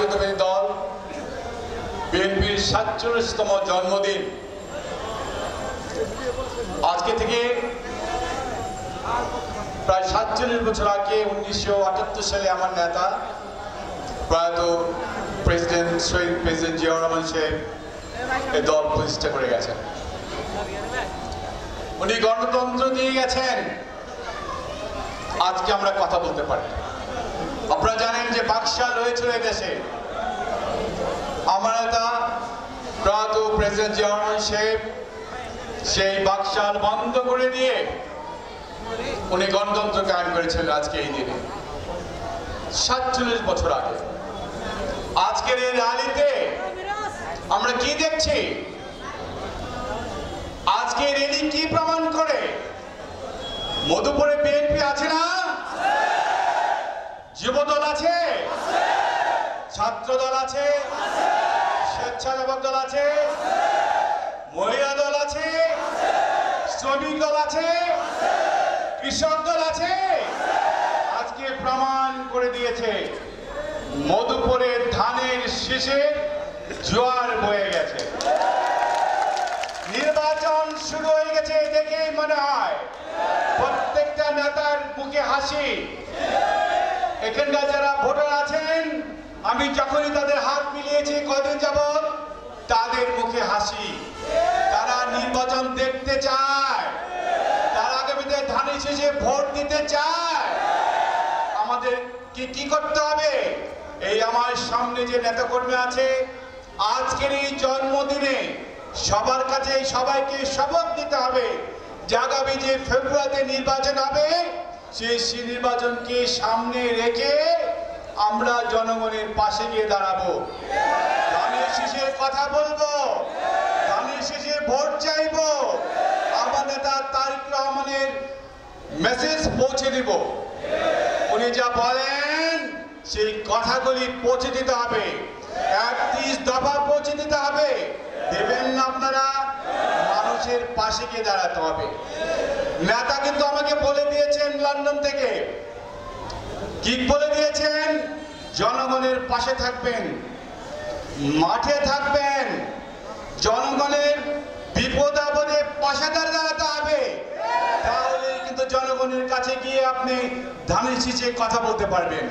জাতীয়তাবাদী দল বিএনপির ৪৭তম জন্মদিন আজকে থেকে প্রায় ৪৭ বছর আগে ১৯৭৮ সালে আমার নেতা প্রয়াত শহীদ প্রেসিডেন্ট জিয়াউর রহমান সাহেব এই দল প্রতিষ্ঠা করে গেছেন। উনি গণতন্ত্র দিয়ে গেছেন, আজকে আমরা কথা বলতে পারি। আপনারা জানেন যে বাকশাল রয়েছে এই দেশে। আমার নেতা প্রয়াত প্রেসিডেন্ট জিয়াউর রহমান সাহেব সেই বাকশাল বন্ধ করে দিয়ে উনি গণতন্ত্র কায়েম করেছিলেন আজকে এই দিনে ৪৭ বছর আগে। আজকের এই র্যালিতে আমরা কি দেখছি? আজকে র্যালি কি প্রমাণ করে? মধুপুরে বিএনপি আছে না? যুবদল আছে, ছাত্র দল আছে, স্বেচ্ছাসেবক দল আছে, মহিলা দল আছে, শ্রমিক দল আছে, কৃষক দল আছে। আজকে প্রমাণ করে দিয়েছে মধুপুরে ধানের শীষে জোয়ার বয়ে গেছে। নির্বাচন শুরু হয়ে গেছে দেখেই মনে হয় প্রত্যেকটা নেতার মুখে হাসি। এখানকার যারা ভোটার আছেন, আমি যখনই তাদের হাত মিলিয়েছি কদিন যাবৎ, তাদের মুখে হাসি। তারা নির্বাচন দেখতে চায়, তারা আগামীতে ধানের শীষে ভোট দিতে চায়। আমাদের কি করতে হবে? এই আমার সামনে যে নেতাকর্মী আছে, আজকের এই জন্মদিনে সবার কাছে সবাইকে শপথ দিতে হবে যে আগামী যে ফেব্রুয়ারিতে নির্বাচন হবে, সেই নির্বাচনকে সামনে রেখে আমরা জনগণের পাশে গিয়ে দাঁড়াবো, ধানের শীষের কথা বলবো, ধানের শীষের ভোট চাইবো। আমার নেতা তারেক রহমানের মেসেজ পৌঁছে দিব। উনি যা বলেন সেই কথাগুলি পৌঁছে দিতে হবে, ৩১ দফা পৌঁছে দিতে হবে। দেবেন না আপনারা? মানুষের পাশে গিয়ে দাঁড়াতে হবে। নেতা কিন্তু আমাকে বলে দিয়েছেন লন্ডন থেকে, কি বলে দিয়েছেন? জনগণের পাশে থাকবেন, মাঠে থাকবেন, জনগণের বিপদ আপদে পাশে দাঁড়াতে হবে। তাহলে কিন্তু জনগণের কাছে গিয়ে আপনি ধানের শীষে কথা বলতে পারবেন।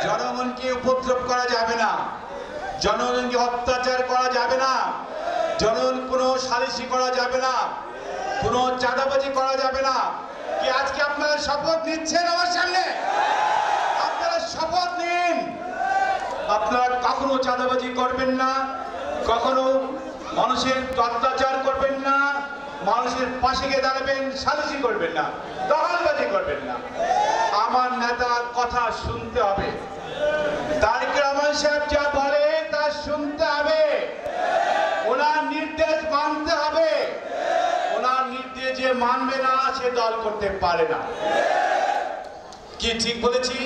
জনগণকে উপদ্রব করা যাবে না, জনগণকে অত্যাচার করা যাবে না, জনগণ কোনো সালিশি করা যাবে না, কোনো চাঁদাবাজি করা যাবে না। কি আজকে আপনারা শপথ নিচ্ছেন আমার সামনে? আপনারা শপথ নিন, আপনারা কখনো চাঁদাবাজি করবেন না, কখনো মানুষের অত্যাচার করবেন না, মানুষের পাশে গিয়ে দাঁড়াবেন, সালিশি করবেন না, দখলবাজি করবেন না। আমার নেতার কথা শুনতে হবে, তারেক রহমান সাহেব যা বলে তা শুনতে হবে, ওনার নির্দেশ মানতে হবে। ওনার নির্দেশ যে মানবে না সে দল করতে পারে না। কি ঠিক বলেছি?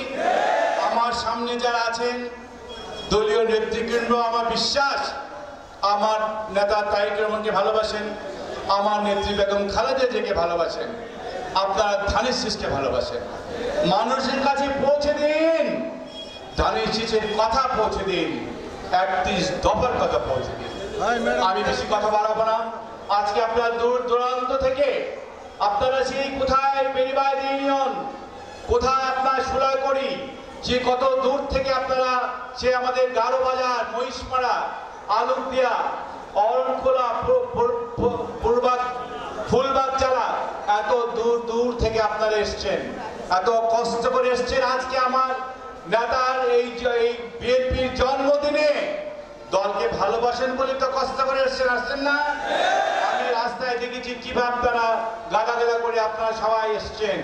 আমার সামনে যারা আছেন দলীয় নেতৃবৃন্দ, আমার বিশ্বাস আমার নেতা তারেক রহমানকে ভালোবাসেন, আমার নেত্রী বেগম খালেদা জিয়াকে ভালোবাসেন, আপনারা ধানের শীষকে ভালোবাসেন। মানুষের কাছে পৌঁছে দিন, ধানের শীষের কথা পৌঁছে দিন, ৩১ দফার কথা পৌঁছে দিন। আমি বেশি কথা বাড়াবো না। আজকে আপনারা দূর দূরান্ত থেকে, আপনারা সেই কোথায় বেরিবাদ ইউনিয়ন, কোথায় আপনার সুলাইকড়ি, যে কত দূর থেকে আপনারা সে আমাদের গারো বাজার, মহিষপাড়া, আলুকদিয়া, অরণখোলা, ফুলবাগ চালা, এত দূর দূর থেকে আপনারা এসছেন, এত কষ্ট করে এসছেন। আজকে আমার নেতার এই বিএনপির জন্মদিনে দলকে ভালোবাসেন বলে তো কষ্ট করে আসছেন না? আমি রাস্তায় দেখেছি কিভাবে আপনারা গাদা গাদা করে আপনারা সবাই এসছেন।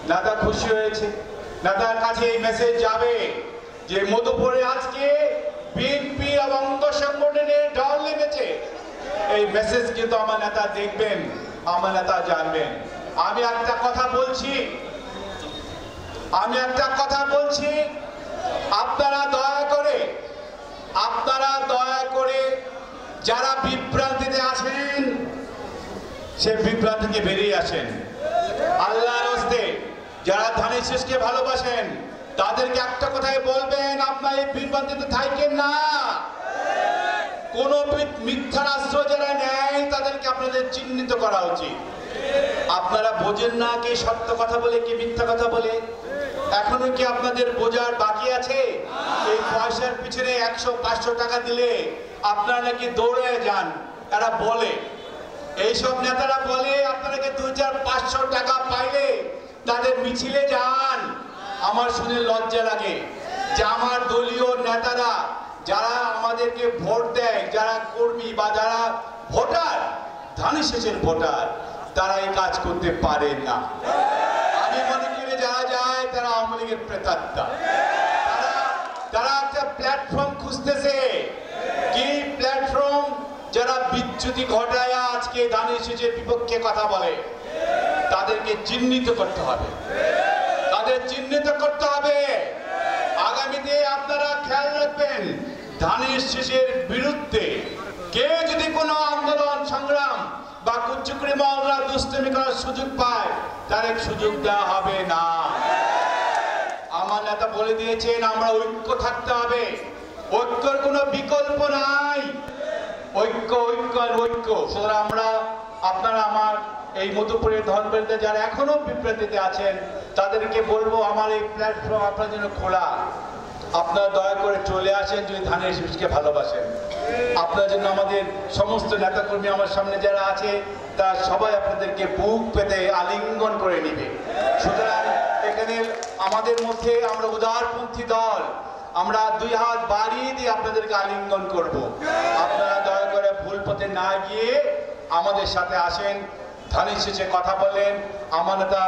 নেতা খুশি হয়েছে, নেতার কাছে এই মেসেজ যাবে যে মধুপুরে আজকে বিএনপি এবং অঙ্গ সংগঠনের ঢল নেমেছে। এই মেসেজ কিন্তু আমার নেতা দেখবেন, আমার নেতা জানবেন। আমি একটা কথা বলছি, আপনারা দয়া করে যারা বিভ্রান্তিতে আছেন সে বিভ্রান্তি থেকে বেরিয়ে আসেন। আল্লাহর হস্তে যারা ধানের শীষকে ভালোবাসেন তাদেরকে একটা কথাই বলবেন, আপনার এই বিভ্রান্তিতে থাকেন না। কোন মিথ্যার আশ্রয় যারা নেয় তাদেরকে আপনাদের চিহ্নিত করা উচিত। আপনারা বোঝেন না কে সত্য কথা বলে কে মিথ্যা কথা বলে? এখনো কি আপনাদের বোঝার বাকি আছে? এই পয়সার পিছনে 100-500 টাকা দিলে আপনারা নাকি দৌড়ে যান। এরা বলে, এইসব নেতারা বলে আপনারা 2,500 টাকা পাইলে তাদের মিছিলে যান। আমার শুনে লজ্জা লাগে যে আমার দলীয় নেতারা যারা আমাদেরকে ভোট দেয়, যারা কর্মী বা যারা ভোটার, ধানের শীষের ভোটার, তারা এই কাজ করতে পারে না। আমি মনে করি যারা যায় তারা আওয়ামী লীগের প্রেতাত্মা। তারা একটা প্ল্যাটফর্ম খুঁজতেছে। কি প্ল্যাটফর্ম? যারা বিচ্যুতি ঘটায় আজকে ধানের শীষের বিপক্ষে কথা বলে, তাদেরকে চিহ্নিত করতে হবে। তাদের চিহ্নিত করতে হবে। আগামীতে আপনারা খেয়াল রাখবেন, ধানের শীষের বিরুদ্ধে কেউ যদি কোনো আন্দোলন সংগ্রাম বা কুচুকরি মামলা দুষ্টামি করার সুযোগ পায়, তার সুযোগ দেওয়া হবে না। আমার নেতা বলে দিয়েছেন আমরা ঐক্য থাকতে হবে। ঐক্যর কোনো বিকল্প নাই। ঐক্য ঐক্য আর ঐক্য। সুতরাং আপনারা আমার এই মধুপুরের ধনবেলতে যারা এখনো বিভ্রান্তিতে আছেন তাদেরকে বলবো, আমার এই প্ল্যাটফর্ম আপনার জন্য খোলা। আপনারা দয়া করে চলে আসেন যদি ধানের শীষকে ভালোবাসেন। আপনার জন্য আমাদের সমস্ত নেতাকর্মী আমার সামনে যারা আছে তারা সবাই আপনাদেরকে বুক পেতে আলিঙ্গন করে নিবে। সুতরাং এখানে আমাদের মধ্যে আমরা উদারপন্থী দল, আমরা 2 হাত বাড়িয়ে দিয়ে আপনাদেরকে আলিঙ্গন করব। আপনারা দয়া করে ভুল পথে না গিয়ে আমাদের সাথে আসেন, ধানের শীষে কথা বলেন। আমার নেতা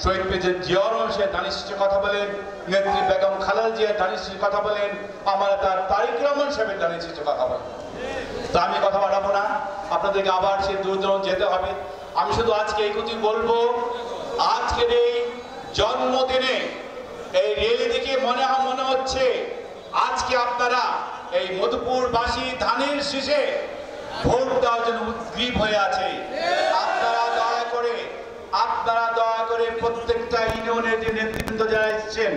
শহীদ প্রেসিডেন্ট জিয়াউর রহমান সাহেব ধানের শীষে কথা বলেন, নেত্রী বেগম খালেদা জিয়া ধানের শীষে কথা বলেন, আমার নেতা তারেক রহমান সাহেবের ধানের শীষে কথা বলেন। তো আমি কথা বাড়াবো না, আপনাদেরকে আবার সেই দূর যেতে হবে। আমি শুধু আজকে এই কথাই বলবো, আজকের এই জন্মদিনে এই রেলি দেখে মনে হচ্ছে আজকে আপনারা এই মধুপুরবাসী ধানের শীষে ভোট দেওয়ার জন্য উদ্গ্রীব হয়ে আছে। আপনারা দয়া করে প্রত্যেকটা ইউনিয়নের যে নেতৃবৃন্দ যারা এসেছেন